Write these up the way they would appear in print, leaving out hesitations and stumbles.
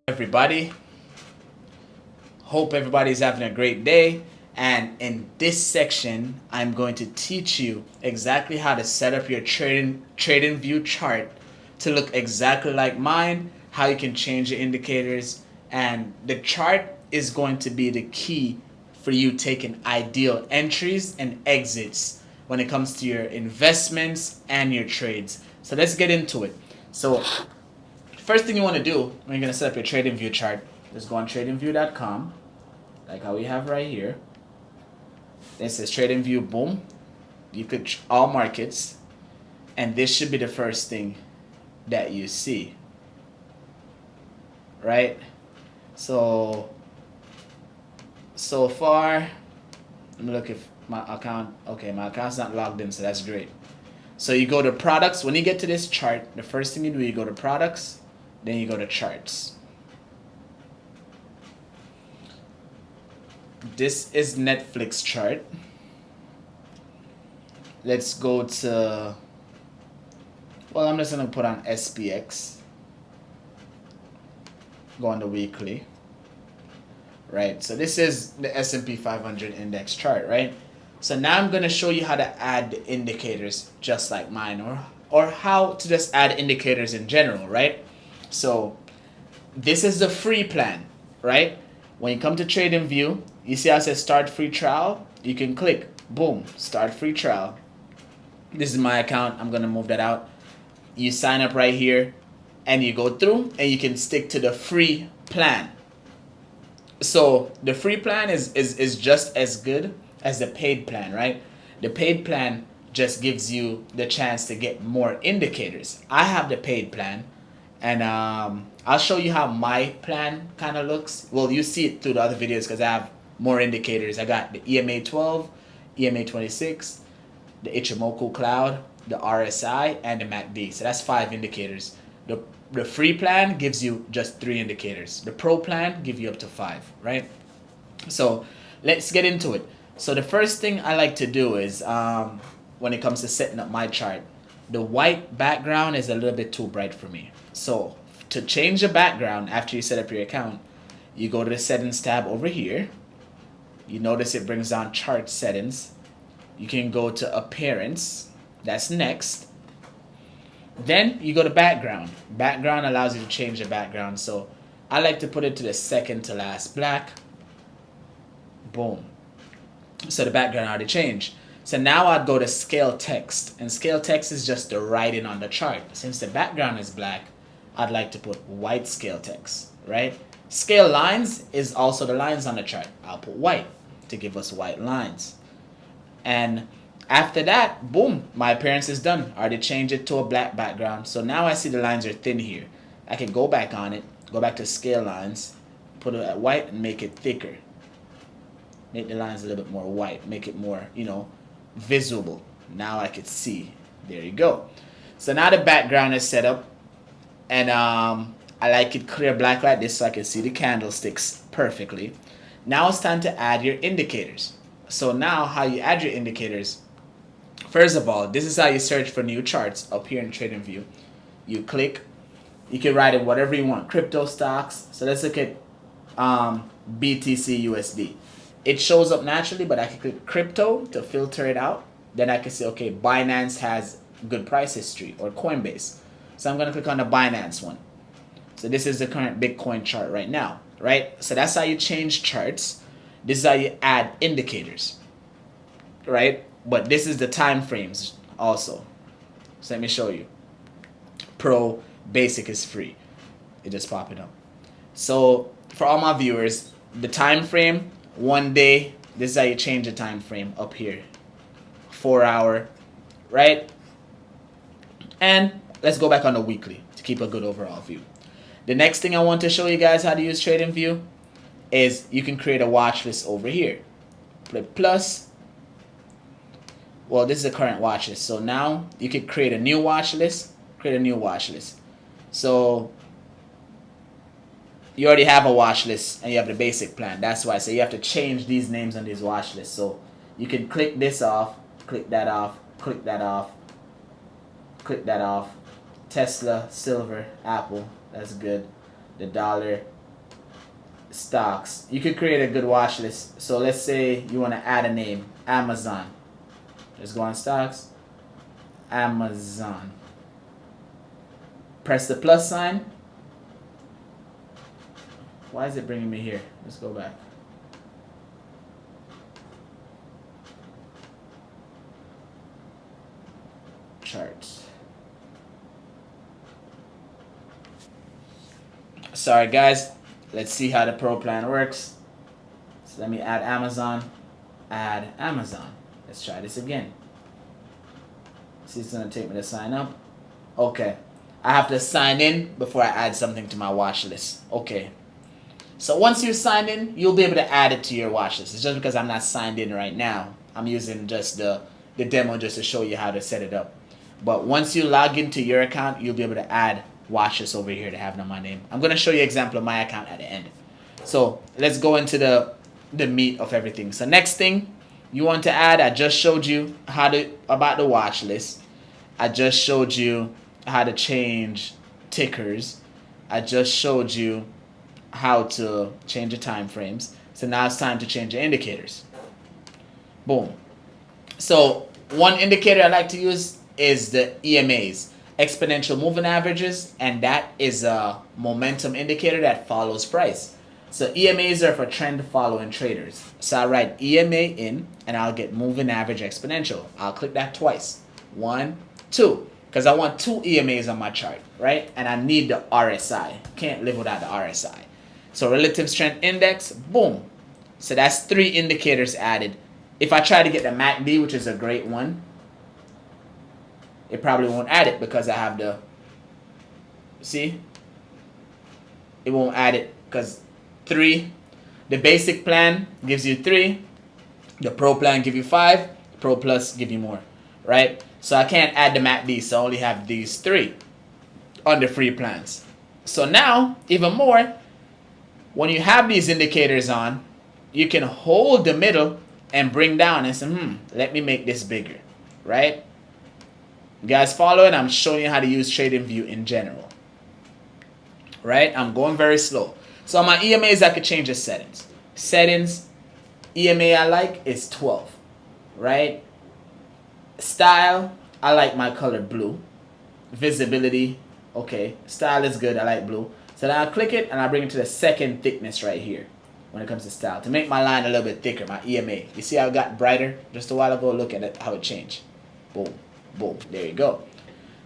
Everybody, hope everybody's having a great day. And in this section, I'm going to teach you exactly how to set up your trading view chart to look exactly like mine, how you can change your indicators, and the chart is going to be the key for you taking ideal entries and exits when it comes to your investments and your trades. So let's get into it. So first thing you want to do when you're going to set up your trading view chart is go on tradingview.com, like how we have right here. Then it says trading view, boom. You click all markets, and this should be the first thing that you see, right? So far, let me look if my account, okay, my account's not logged in, so that's great. So you go to products. When you get to this chart, the first thing you do, you go to products, then you go to charts. This is Netflix chart. Let's go to, well, I'm just going to put on SPX. Go on the weekly. Right, so this is the S&P 500 index chart, right? So now I'm going to show you how to add the indicators just like mine, or how to just add indicators in general, right? So this is the free plan, right? When you come to Trading View, you see how it says start free trial? You can click, boom, start free trial. This is my account. I'm going to move that out. You sign up right here and you go through and you can stick to the free plan. So the free plan is just as good as the paid plan, right? The paid plan just gives you the chance to get more indicators. I have the paid plan, and I'll show you how my plan kind of looks. Well, you see it through the other videos because I have more indicators. I got the EMA 12, EMA 26, the Ichimoku Cloud, the RSI, and the MACD. So that's 5 indicators. The free plan gives you just 3 indicators. The pro plan gives you up to 5, right? So let's get into it. So the first thing I like to do is when it comes to setting up my chart, the white background is a little bit too bright for me. So to change the background after you set up your account, you go to the settings tab over here. You notice it brings down chart settings. You can go to appearance. That's next. Then you go to background. Background allows you to change the background. So I like to put it to the second to last black. Boom. So the background already changed. So now I'd go to scale text. And scale text is just the writing on the chart. Since the background is black, I'd like to put white scale text, right? Scale lines is also the lines on the chart. I'll put white to give us white lines. And after that, boom, my appearance is done. I already changed it to a black background. So now I see the lines are thin here. I can go back on it, go back to scale lines, put it at white and make it thicker. Make the lines a little bit more white, make it more, visible. Now I could see. There you go. So now the background is set up, and I like it clear black like this so I can see the candlesticks perfectly. Now it's time to add your indicators. So now how you add your indicators, first of all, this is how you search for new charts up here in Trading View. You click, you can write in whatever you want, crypto stocks. So let's look at BTC USD. It shows up naturally, but I can click crypto to filter it out. Then I can say, okay, Binance has good price history, or Coinbase. So I'm going to click on the Binance one. So this is the current Bitcoin chart right now, right? So that's how you change charts. This is how you add indicators, right? But this is the time frames also. So let me show you. Pro, basic is free. It just popping up. So for all my viewers, the time frame, 1 day. This is how you change the time frame up here. 4 hour, right? And let's go back on the weekly to keep a good overall view. The next thing I want to show you guys how to use Trading View is you can create a watch list over here. Put plus. Well, this is a current watch list. So now you can create a new watch list. Create a new watch list. So you already have a watch list and you have the basic plan. That's why. So you have to change these names on these watch lists. So you can click this off, click that off, click that off, click that off. Tesla, silver, Apple. That's good. The dollar, stocks. You could create a good watch list. So let's say you want to add a name, Amazon. Just go on stocks, Amazon. Press the plus sign. Why is it bringing me here? Let's go back. Charts. Sorry guys, let's see how the pro plan works. So let me add Amazon. Add Amazon. Let's try this again. See, it's gonna take me to sign up. Okay, I have to sign in before I add something to my watch list. Okay, so once you sign in, you'll be able to add it to your watch list. It's just because I'm not signed in right now. I'm using just the demo just to show you how to set it up. But once you log into your account, you'll be able to add watches over here to have my name. I'm going to show you an example of my account at the end. So let's go into the meat of everything. So next thing you want to add, I just showed you about the watch list. I just showed you how to change tickers. I just showed you how to change the time frames. So now it's time to change the indicators. Boom. So one indicator I like to use is the EMAs, exponential moving averages, and that is a momentum indicator that follows price. So EMAs are for trend following traders. So I write EMA in and I'll get moving average exponential. I'll click that twice. 1, 2, because I want 2 EMAs on my chart, right? And I need the RSI. Can't live without the RSI. So relative strength index, boom. So that's 3 indicators added. If I try to get the MACD, which is a great one, it probably won't add it because I have the, see? It won't add it because 3. The basic plan gives you 3. The pro plan give you 5. The pro plus give you more, right? So I can't add the MACD, so I only have these 3 on the free plans. So now, even more, when you have these indicators on, you can hold the middle and bring down and say, let me make this bigger, right? You guys follow it? I'm showing you how to use TradingView in general, right? I'm going very slow. So on my EMAs, I could change the settings. Settings, EMA I like is 12, right? Style, I like my color blue. Visibility, okay. Style is good, I like blue. So now I click it and I bring it to the second thickness right here when it comes to style. To make my line a little bit thicker, my EMA. You see how it got brighter just a while ago? Look at it, how it changed. Boom, boom, there you go.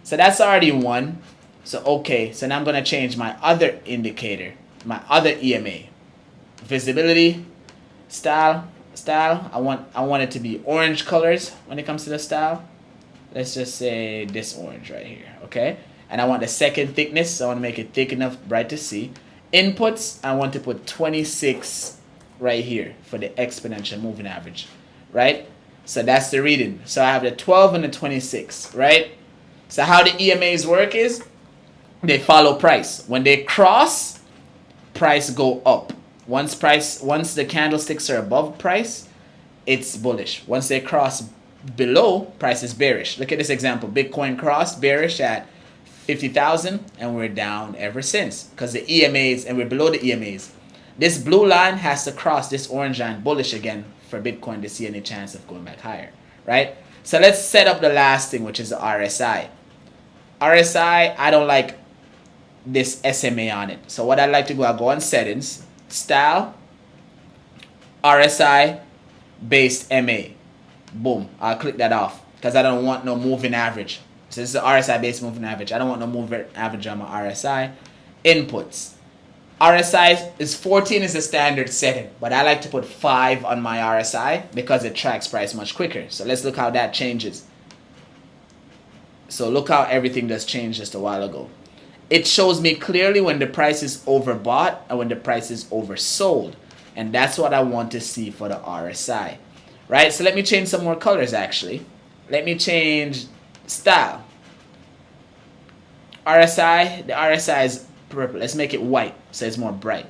So that's already one. So okay, so now I'm gonna change my other indicator, my other EMA. Visibility, style, I want it to be orange colors when it comes to the style. Let's just say this orange right here, okay? And I want the second thickness, so I want to make it thick enough, bright to see. Inputs, I want to put 26 right here for the exponential moving average, right? So that's the reading. So I have the 12 and the 26, right? So how the EMAs work is they follow price. When they cross, price go up. Once the candlesticks are above price, it's bullish. Once they cross below, price is bearish. Look at this example. Bitcoin crossed bearish at 50,000 and we're down ever since because the EMAs, and we're below the EMAs. This blue line has to cross this orange line bullish again for Bitcoin to see any chance of going back higher, right? So let's set up the last thing, which is the RSI. RSI, I don't like this SMA on it. So what I like to go, I'll go on settings, style, RSI based MA. Boom, I'll click that off because I don't want no moving average. So this is the RSI based moving average. I don't want no moving average on my RSI. Inputs. RSI is 14 is the standard setting, but I like to put 5 on my RSI because it tracks price much quicker. So let's look how that changes. So look how everything just changed just a while ago. It shows me clearly when the price is overbought and when the price is oversold. And that's what I want to see for the RSI. Right? So let me change some more colors actually. Let me change style. RSI, the RSI is purple. Let's make it white so it's more bright.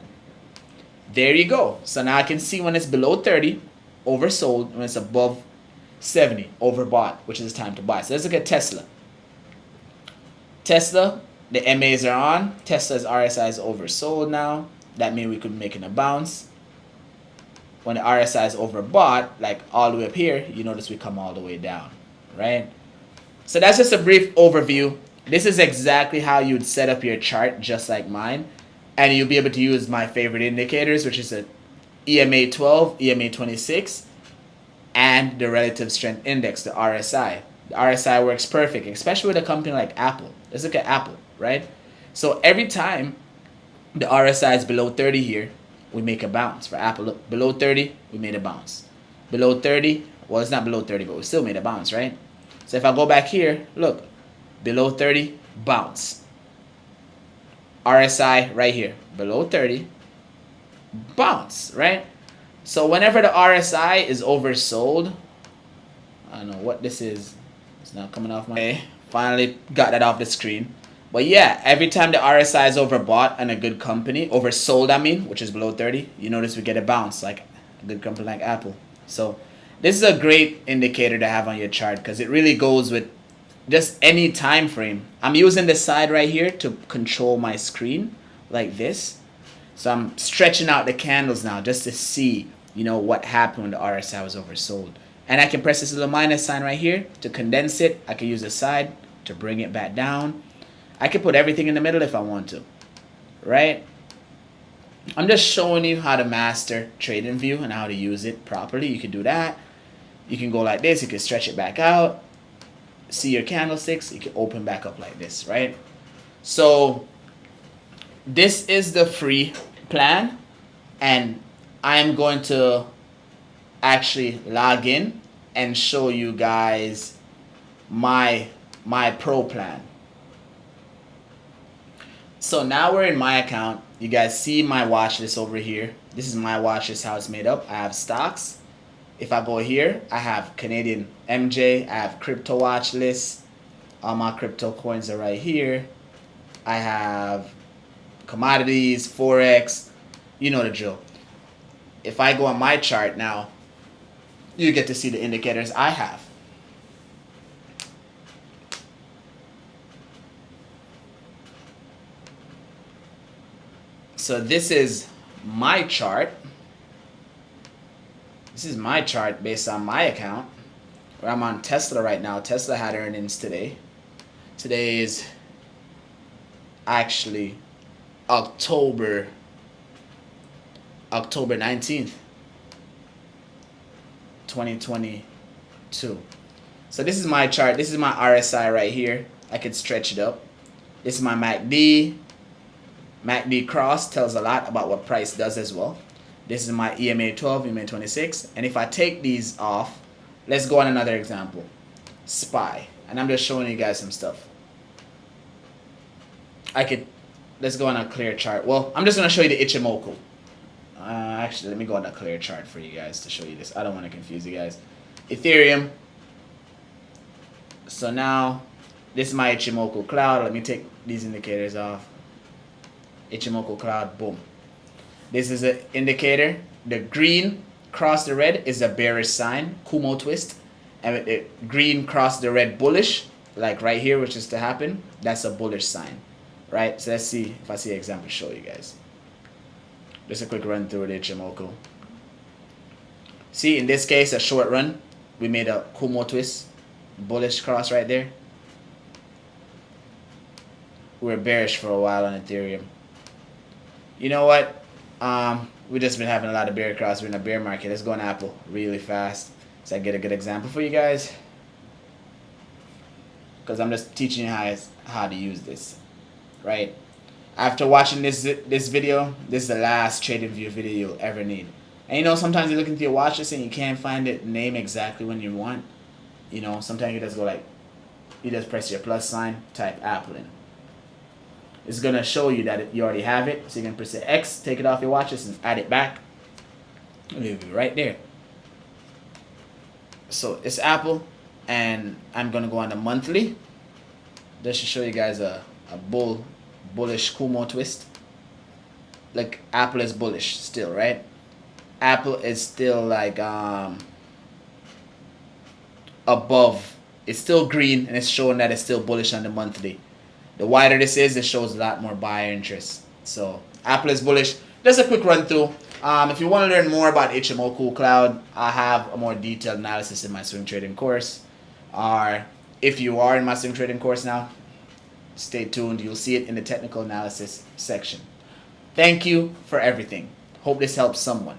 There you go. So now I can see when it's below 30, oversold, when it's above 70, overbought, which is time to buy. So let's look at Tesla. Tesla, the MAs are on. Tesla's RSI is oversold now. that means we could be making a bounce. When the RSI is overbought, like all the way up here, you notice we come all the way down, right? So that's just a brief overview. This is exactly how you'd set up your chart, just like mine. And you'll be able to use my favorite indicators, which is a EMA 12, EMA 26, and the relative strength index, the RSI. The RSI works perfect, especially with a company like Apple. Let's look at Apple, right? So every time the RSI is below 30 here, we make a bounce. For Apple, look, below 30, we made a bounce. Below 30, well, it's not below 30, but we still made a bounce, right? So if I go back here, look, below 30, bounce. RSI right here, below 30, bounce, right? So whenever the RSI is oversold, I don't know what this is. It's not coming off my... Okay, finally got that off the screen. But yeah, every time the RSI is overbought and a good company, oversold I mean, which is below 30, you notice we get a bounce, like a good company like Apple. So this is a great indicator to have on your chart because it really goes with just any time frame. I'm using the side right here to control my screen like this. So I'm stretching out the candles now just to see, you know, what happened when the RSI was oversold. And I can press this little minus sign right here to condense it. I can use the side to bring it back down. I can put everything in the middle if I want to, right? I'm just showing you how to master TradingView and how to use it properly. You can do that. You can go like this. You can stretch it back out. See your candlesticks. You can open back up like this, right? So this is the free plan, and I'm going to actually log in and show you guys my pro plan. So now we're in my account. You guys see my watch list over here. This is my watch list, how it's made up. I have stocks. If I go here, I have Canadian MJ. I have crypto watch list. All my crypto coins are right here. I have commodities, Forex. You know the drill. If I go on my chart now, you get to see the indicators I have. So this is my chart. This is my chart based on my account. Where I'm on Tesla right now. Tesla had earnings today. Today is actually October 19th, 2022. So this is my chart. This is my RSI right here. I could stretch it up. This is my MACD. MACD cross tells a lot about what price does as well. This is my EMA 12, EMA 26. And if I take these off, let's go on another example. SPY. And I'm just showing you guys some stuff. Let's go on a clear chart. Well, I'm just going to show you the Ichimoku. Actually, let me go on a clear chart for you guys to show you this. I don't want to confuse you guys. Ethereum. So now, this is my Ichimoku cloud. Let me take these indicators off. Ichimoku cloud, boom. This is an indicator. The green cross the red is a bearish sign, Kumo twist. And the green cross the red bullish, like right here, which is to happen, that's a bullish sign, right? So let's see if I see an example to show you guys. Just a quick run through the Ichimoku. See, in this case, a short run, we made a Kumo twist, bullish cross right there. We were bearish for a while on Ethereum. You know what? We've just been having a lot of bear cross. We're in a bear market. Let's go on Apple really fast so I get a good example for you guys. Because I'm just teaching you how to use this, right? After watching this video, this is the last TradingView video you'll ever need. And you know, sometimes you look into your watch list and you can't find the name exactly when you want. You know, sometimes you just go like, you just press your plus sign, type Apple in. It's going to show you that you already have it. So you can press the X, take it off your watch list and add it back. It'll be right there. So it's Apple, and I'm going to go on the monthly. Just to show you guys a bullish Kumo twist. Like Apple is bullish still, right? Apple is still like above. It's still green, and it's showing that it's still bullish on the monthly. The wider this is, it shows a lot more buyer interest. So Apple is bullish. just a quick run through. If you want to learn more about HMO Cool Cloud, I have a more detailed analysis in my swing trading course. Or if you are in my swing trading course now, stay tuned. You'll see it in the technical analysis section. Thank you for everything. Hope this helps someone.